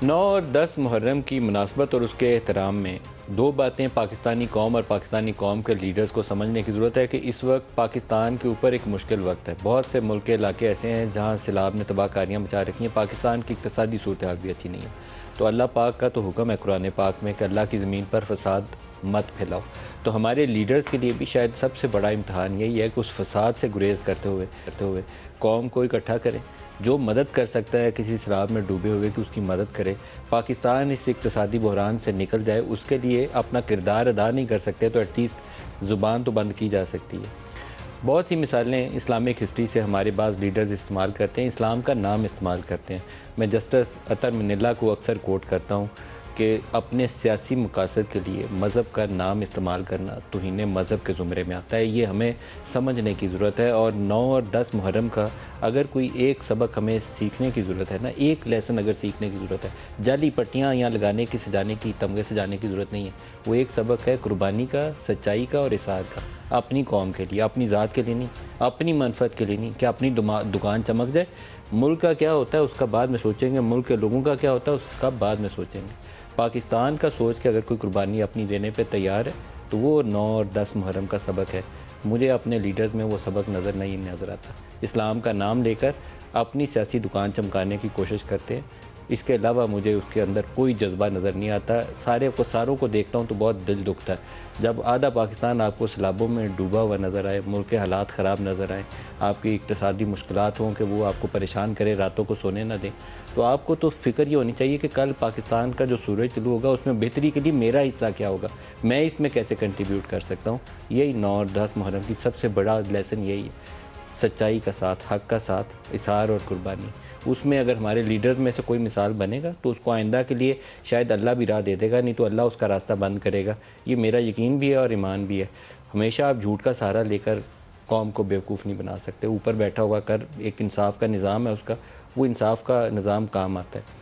9 और 10 मुहर्रम की मुनासबत और उसके एहतराम में दो बातें पाकिस्तानी कौम और पाकिस्तानी कौम के लीडर्स को समझने की ज़रूरत है कि इस वक्त पाकिस्तान के ऊपर एक मुश्किल वक्त है। बहुत से मुल्क के इलाके ऐसे हैं जहाँ सैलाब ने तबाहकारियाँ मचा रखी हैं। पाकिस्तान की इक़्तिसादी सूरत हाल भी अच्छी नहीं है। तो अल्लाह पाक का तो हुक्म है कुरान पाक में कि अल्लाह की ज़मीन पर फसाद मत फैलाओ। तो हमारे लीडर्स के लिए भी शायद सबसे बड़ा इम्तहान यही है कि उस फसाद से गुरेज करते हुए कौम को इकट्ठा करें। जो मदद कर सकता है किसी शराब में डूबे हुए की उसकी मदद करे। पाकिस्तान इस इक़्तिसादी बहरान से निकल जाए, उसके लिए अपना किरदार अदा नहीं कर सकते तो एटलीस्ट ज़ुबान तो बंद की जा सकती है। बहुत सी मिसालें इस्लामिक हिस्ट्री से हमारे पास लीडर्स इस्तेमाल करते हैं, इस्लाम का नाम इस्तेमाल करते हैं। मैं जस्टिस अतर मिनिल्ला को अक्सर कोट करता हूँ कि अपने सियासी मकासद के लिए मज़हब का नाम इस्तेमाल करना तौहीन मज़हब के ज़ुमरे में आता है। ये हमें समझने की ज़रूरत है। और 9 और 10 मुहर्रम का अगर कोई एक सबक हमें सीखने की ज़रूरत है ना, एक लेसन अगर सीखने की ज़रूरत है, जाली पट्टियाँ यहाँ लगाने की, सजाने की, तमगे सजाने की ज़रूरत नहीं है। वो एक सबक है कुर्बानी का, सच्चाई का और इसार का, अपनी कौम के लिए, अपनी ज़ात के लिए नहीं, अपनी मनफत के लिए नहीं। क्या अपनी दुकान चमक जाए, मुल्क का क्या होता है उसका बाद में सोचेंगे, मुल्क के लोगों का क्या होता है उसका बाद में सोचेंगे। पाकिस्तान का सोच के अगर कोई कुर्बानी अपनी देने पे तैयार है तो वो 9 और 10 मुहर्रम का सबक है। मुझे अपने लीडर्स में वो सबक नज़र आता। इस्लाम का नाम लेकर अपनी सियासी दुकान चमकाने की कोशिश करते हैं। इसके अलावा मुझे उसके अंदर कोई जज्बा नज़र नहीं आता। सारों को देखता हूँ तो बहुत दिल दुखता है। जब आधा पाकिस्तान आपको सैलाबों में डूबा हुआ नज़र आए, मुल्क के हालात ख़राब नज़र आए, आपकी इक़्तिसादी मुश्किलात हों कि वो आपको परेशान करे, रातों को सोने ना दें, तो आपको तो फ़िक्र ये होनी चाहिए कि कल पाकिस्तान का जो सूरज तुलू होगा उसमें बेहतरी के लिए मेरा हिस्सा क्या होगा, मैं इसमें कैसे कंट्रीब्यूट कर सकता हूँ। यही 9 और 10 मुहर्रम की सबसे बड़ा लेसन यही है, सच्चाई का साथ, हक़ का साथ, इसार और कुर्बानी। उसमें अगर हमारे लीडर्स में से कोई मिसाल बनेगा तो उसको आइंदा के लिए शायद अल्लाह भी राह दे देगा, नहीं तो अल्लाह उसका रास्ता बंद करेगा। ये मेरा यकीन भी है और ईमान भी है। हमेशा आप झूठ का सहारा लेकर कौम को बेवकूफ़ नहीं बना सकते। ऊपर बैठा हुआ कर एक इंसाफ का निज़ाम है उसका, वो इंसाफ का निज़ाम काम आता है।